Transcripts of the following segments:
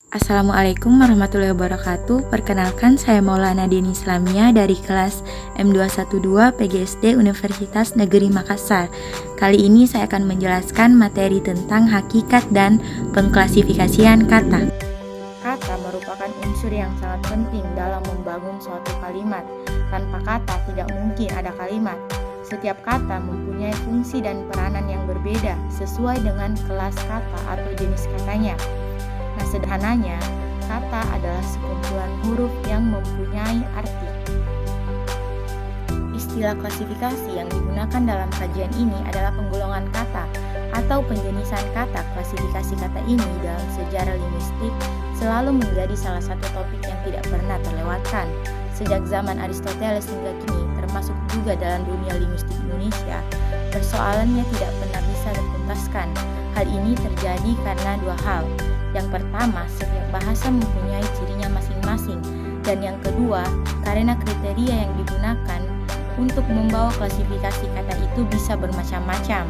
Assalamualaikum warahmatullahi wabarakatuh. Perkenalkan, saya Maulana Deni Islamia dari kelas M212 PGSD Universitas Negeri Makassar. Kali ini saya akan menjelaskan materi tentang hakikat dan pengklasifikasian kata. Kata merupakan unsur yang sangat penting dalam membangun suatu kalimat. Tanpa kata tidak mungkin ada kalimat. Setiap kata mempunyai fungsi dan peranan yang berbeda sesuai dengan kelas kata atau jenis katanya. Nah, sederhananya, kata adalah sekumpulan huruf yang mempunyai arti. Istilah klasifikasi yang digunakan dalam kajian ini adalah penggolongan kata atau penjenisan kata. Klasifikasi kata ini dalam sejarah linguistik selalu menjadi salah satu topik yang tidak pernah terlewatkan. Sejak zaman Aristoteles hingga kini, termasuk juga dalam dunia linguistik Indonesia, persoalannya tidak pernah bisa dituntaskan. Hal ini terjadi karena dua hal. Yang pertama, setiap bahasa mempunyai cirinya masing-masing. Dan yang kedua, karena kriteria yang digunakan untuk membawa klasifikasi kata itu bisa bermacam-macam.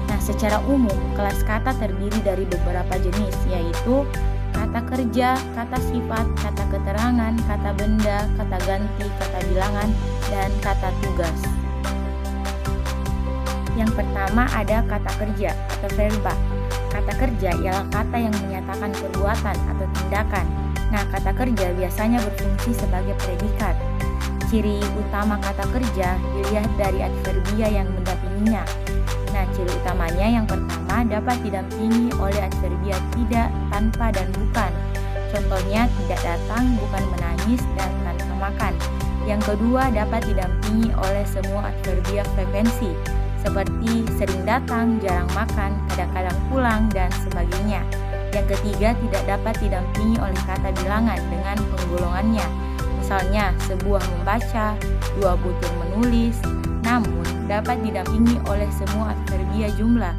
Nah, secara umum, kelas kata terdiri dari beberapa jenis, yaitu kata kerja, kata sifat, kata keterangan, kata benda, kata ganti, kata bilangan, dan kata tugas. Yang pertama ada kata kerja atau verba. Kata kerja ialah kata yang menyatakan perbuatan atau tindakan. Nah, kata kerja biasanya berfungsi sebagai predikat. Ciri utama kata kerja dilihat dari adverbia yang mendampinginya. Nah, ciri utamanya yang pertama dapat didampingi oleh adverbia tidak, tanpa, dan bukan. Contohnya tidak datang, bukan menangis, dan tanpa makan. Yang kedua dapat didampingi oleh semua adverbia frekuensi, seperti sering datang, jarang makan, kadang-kadang pulang, dan sebagainya. Yang ketiga tidak dapat didampingi oleh kata bilangan dengan penggolongannya. Misalnya, sebuah membaca, dua butir menulis. Namun, dapat didampingi oleh semua adverbia jumlah,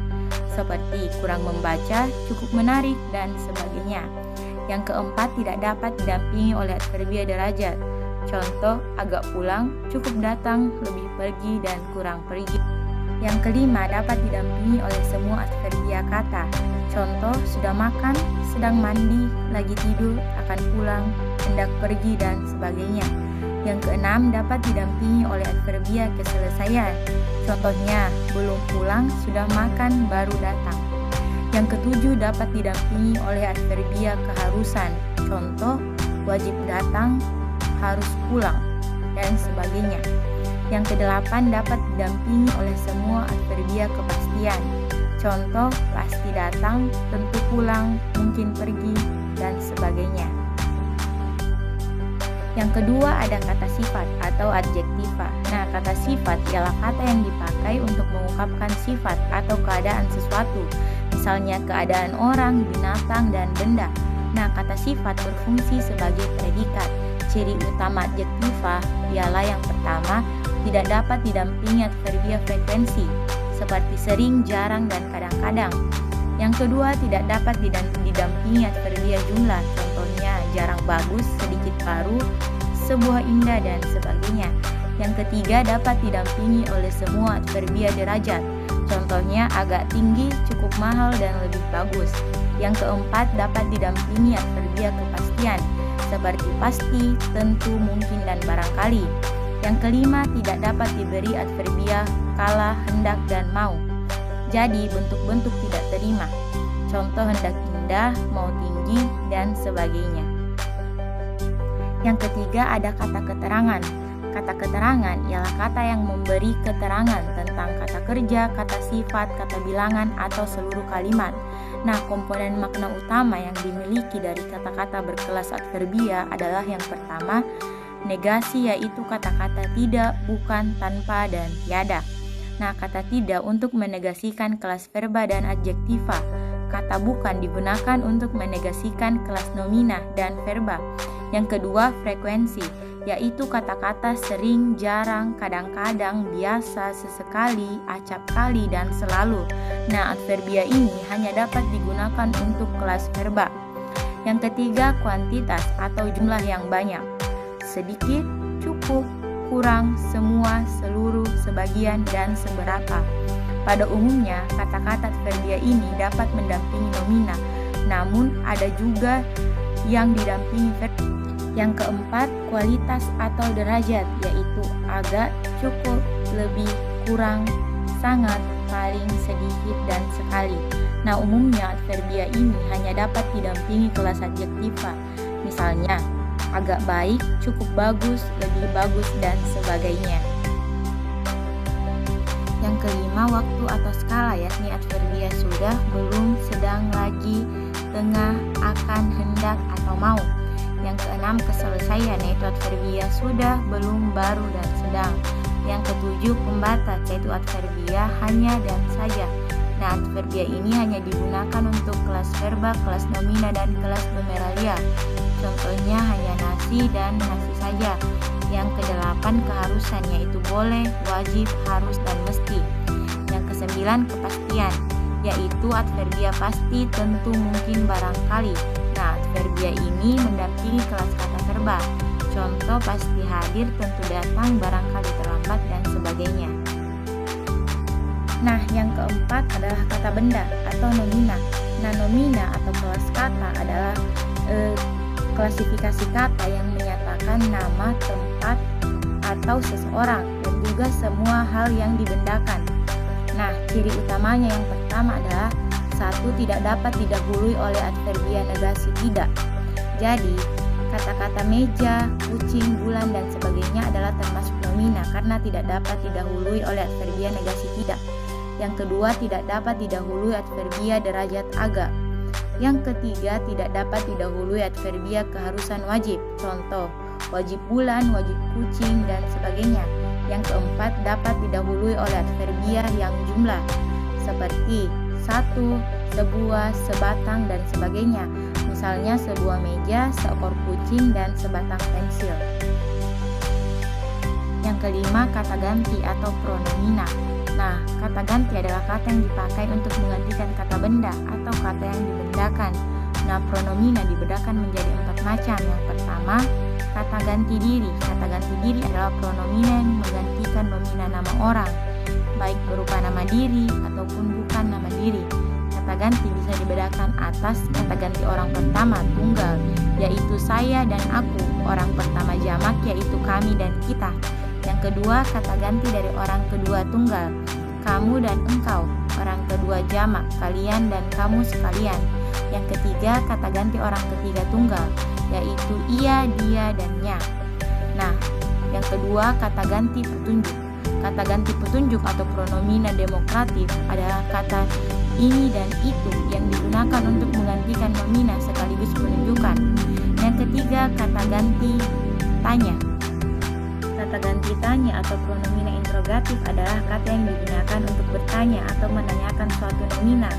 seperti kurang membaca, cukup menarik, dan sebagainya. Yang keempat tidak dapat didampingi oleh adverbia derajat. Contoh, agak pulang, cukup datang, lebih pergi, dan kurang pergi. Yang kelima dapat didampingi oleh semua adverbia kata. Contoh, sudah makan, sedang mandi, lagi tidur, akan pulang, hendak pergi, dan sebagainya. Yang keenam dapat didampingi oleh adverbia keselesaian. Contohnya, belum pulang, sudah makan, baru datang. Yang ketujuh dapat didampingi oleh adverbia keharusan. Contoh, wajib datang, harus pulang, dan sebagainya. Yang kedelapan dapat didampingi oleh semua adverbia kepastian. Contoh, pasti datang, tentu pulang, mungkin pergi, dan sebagainya. Yang kedua ada kata sifat atau adjektiva. Nah, kata sifat ialah kata yang dipakai untuk mengungkapkan sifat atau keadaan sesuatu. Misalnya keadaan orang, binatang, dan benda. Nah, kata sifat berfungsi sebagai predikat. Ciri utama adjektiva ialah yang pertama, tidak dapat didampingi adverbia frekuensi, seperti sering, jarang, dan kadang-kadang. Yang kedua, tidak dapat didampingi adverbia jumlah, contohnya jarang bagus, sedikit baru, sebuah indah, dan sebagainya. Yang ketiga, dapat didampingi oleh semua adverbia derajat, contohnya agak tinggi, cukup mahal, dan lebih bagus. Yang keempat, dapat didampingi adverbia kepastian, seperti pasti, tentu, mungkin, dan barangkali. Yang kelima, tidak dapat diberi adverbia kala, hendak, dan mau. Jadi, bentuk-bentuk tidak terima. Contoh hendak indah, mau tinggi, dan sebagainya. Yang ketiga ada kata keterangan. Kata keterangan ialah kata yang memberi keterangan tentang kata kerja, kata sifat, kata bilangan, atau seluruh kalimat. Nah, komponen makna utama yang dimiliki dari kata-kata berkelas adverbia adalah yang pertama, negasi, yaitu kata-kata tidak, bukan, tanpa, dan tiada. Nah, kata tidak untuk menegasikan kelas verba dan adjektiva. Kata bukan digunakan untuk menegasikan kelas nomina dan verba. Yang kedua, frekuensi, yaitu kata-kata sering, jarang, kadang-kadang, biasa, sesekali, acap kali, dan selalu. Nah, adverbia ini hanya dapat digunakan untuk kelas verba. Yang ketiga, kuantitas atau jumlah yang banyak. Sedikit, cukup, kurang, semua, seluruh, sebagian, dan seberapa. Pada umumnya, kata-kata adverbia ini dapat mendampingi nomina, namun ada juga yang didampingi verba. Yang keempat, kualitas atau derajat, yaitu agak, cukup, lebih, kurang, sangat, paling, sedikit, dan sekali. Nah, umumnya adverbia ini hanya dapat didampingi kelas adjektiva. Misalnya, agak baik, cukup bagus, lebih bagus, dan sebagainya. Yang kelima, waktu atau skala, yakni adverbia sudah, belum, sedang, lagi, tengah, akan, hendak, atau mau. Yang keenam, keselesaian, yaitu adverbia sudah, belum, baru, dan sedang. Yang ketujuh, pembatas, yaitu adverbia hanya dan saja. Nah, adverbia ini hanya digunakan untuk kelas verba, kelas nomina, dan kelas numeralia. Contohnya hanya nasi dan nasi saja. Yang kedelapan, keharusan, yaitu boleh, wajib, harus, dan mesti. Yang kesembilan, kepastian, yaitu adverbia pasti, tentu, mungkin, barangkali. Nah, adverbia ini mendampingi kelas kata verba. Contoh pasti hadir, tentu datang, barangkali terlambat, dan sebagainya. Nah, yang keempat adalah kata benda atau nomina. Nah, nomina atau kelas kata adalah klasifikasi kata yang menyatakan nama, tempat, atau seseorang, dan juga semua hal yang dibendakan. Nah, ciri utamanya yang pertama adalah satu, tidak dapat didahului oleh adverbia negasi tidak. Jadi, kata-kata meja, kucing, bulan, dan sebagainya adalah termasuk nomina karena tidak dapat didahului oleh adverbia negasi tidak. Yang kedua, tidak dapat didahului adverbia derajat agak. Yang ketiga, tidak dapat didahului adverbia keharusan wajib. Contoh, wajib bulan, wajib kucing, dan sebagainya. Yang keempat, dapat didahului oleh adverbia yang jumlah, seperti satu, sebuah, sebatang, dan sebagainya. Misalnya sebuah meja, seekor kucing, dan sebatang pensil. Yang kelima, kata ganti atau pronomina. Nah, kata ganti adalah kata yang dipakai untuk menggantikan kata benda atau kata yang dibendakan. Nah, pronomina dibedakan menjadi 4 macam. Yang pertama, kata ganti diri. Kata ganti diri adalah pronomina yang menggantikan nomina nama orang, baik berupa nama diri ataupun bukan nama diri. Kata ganti bisa dibedakan atas kata ganti orang pertama tunggal, yaitu saya dan aku. Orang pertama jamak, yaitu kami dan kita. Yang kedua, kata ganti dari orang kedua tunggal, kamu dan engkau. Orang kedua jamak, kalian dan kamu sekalian. Yang ketiga, kata ganti orang ketiga tunggal, yaitu ia, dia, dan nya. Nah, yang kedua, kata ganti petunjuk. Kata ganti petunjuk atau pronomina demokratif adalah kata ini dan itu yang digunakan untuk menggantikan nomina sekaligus penunjukan. Yang ketiga, kata ganti tanya. Kata ganti tanya atau pronomina interrogatif adalah kata yang digunakan untuk bertanya atau menanyakan suatu nomina.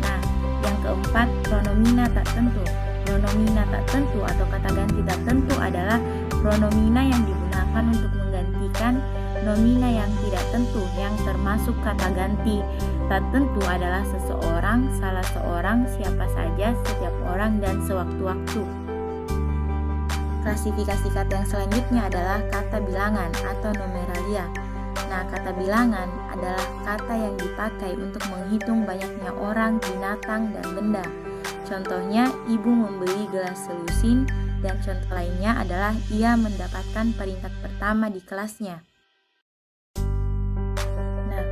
Nah, yang keempat, pronomina tak tentu. Pronomina tak tentu atau kata ganti tak tentu adalah pronomina yang digunakan untuk menggantikan nomina yang tidak tentu, yang termasuk kata ganti tak tentu adalah seseorang, salah seorang, siapa saja, setiap orang, dan sewaktu-waktu. Klasifikasi kata yang selanjutnya adalah kata bilangan atau numeralia. Nah, kata bilangan adalah kata yang dipakai untuk menghitung banyaknya orang, binatang, dan benda. Contohnya, ibu membeli gelas selusin, dan contoh lainnya adalah ia mendapatkan peringkat pertama di kelasnya. Nah,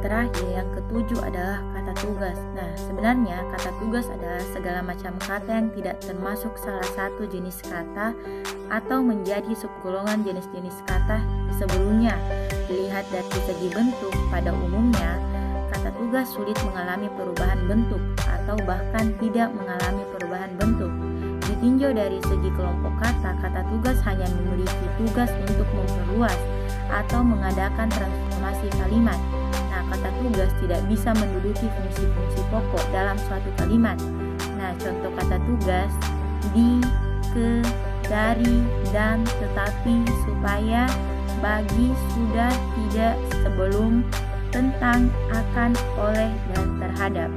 terakhir yang ketujuh adalah kata tugas. Nah, sebenarnya kata tugas adalah segala macam kata yang tidak termasuk salah satu jenis kata atau menjadi subgolongan jenis-jenis kata sebelumnya. Dilihat dari segi bentuk, pada umumnya kata tugas sulit mengalami perubahan bentuk atau bahkan tidak mengalami perubahan bentuk. Ditinjau dari segi kelompok kata, kata tugas hanya memiliki tugas untuk memperluas atau mengadakan transformasi kalimat. Nah, kata tugas tidak bisa menduduki fungsi-fungsi pokok dalam suatu kalimat. Nah, contoh kata tugas: di, ke, dari, dan, tetapi, supaya, bagi, sudah, tidak, sebelum, tentang, akan, oleh, dan terhadap.